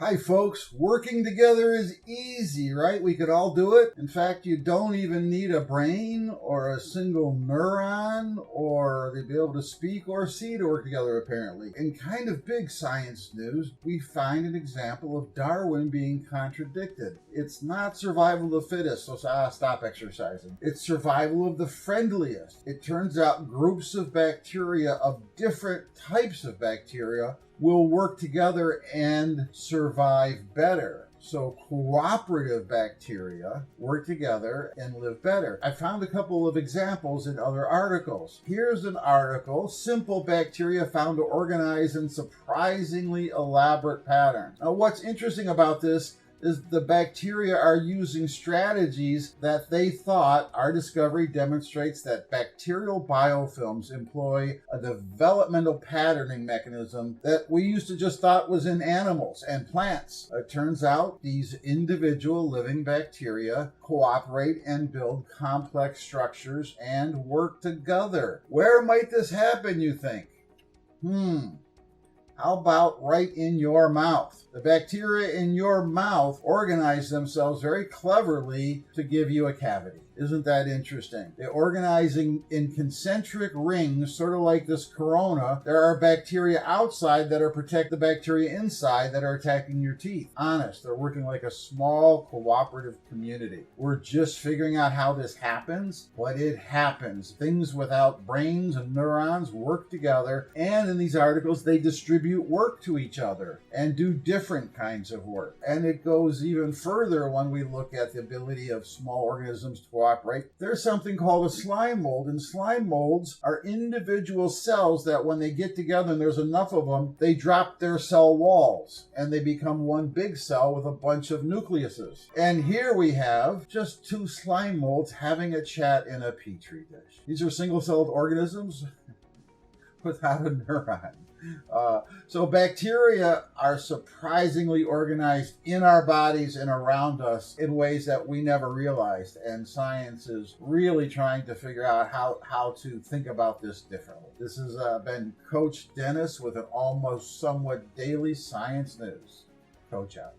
Hi folks, working together is easy, right? We could all do it. In fact, you don't even need a brain or a single neuron or to be able to speak or see to work together, apparently. In kind of big science news, we find an example of Darwin being contradicted. It's not survival of the fittest, so stop exercising. It's survival of the friendliest. It turns out groups of bacteria of different types of bacteria will work together and survive better. So cooperative bacteria work together and live better. I found a couple of examples in other articles. Here's an article, simple bacteria found to organize in surprisingly elaborate patterns. Now what's interesting about this is the bacteria are using strategies that they thought. Our discovery demonstrates that bacterial biofilms employ a developmental patterning mechanism that we used to just thought was in animals and plants. It turns out these individual living bacteria cooperate and build complex structures and work together. Where might this happen, you think? How about right in your mouth? The bacteria in your mouth organize themselves very cleverly to give you a cavity. Isn't that interesting? They're organizing in concentric rings, sort of like this corona. There are bacteria outside that are protect the bacteria inside that are attacking your teeth. Honest, they're working like a small cooperative community. We're just figuring out how this happens, but it happens. Things without brains and neurons work together, and in these articles, they distribute work to each other and do different kinds of work. And it goes even further when we look at the ability of small organisms to cooperate. There's something called a slime mold, and slime molds are individual cells that when they get together and there's enough of them, they drop their cell walls and they become one big cell with a bunch of nucleuses. And here we have just two slime molds having a chat in a petri dish. These are single-celled organisms without a neuron. So bacteria are surprisingly organized in our bodies and around us in ways that we never realized. And science is really trying to figure out how to think about this differently. This has been Coach Dennis with an almost somewhat daily science news. Coach out.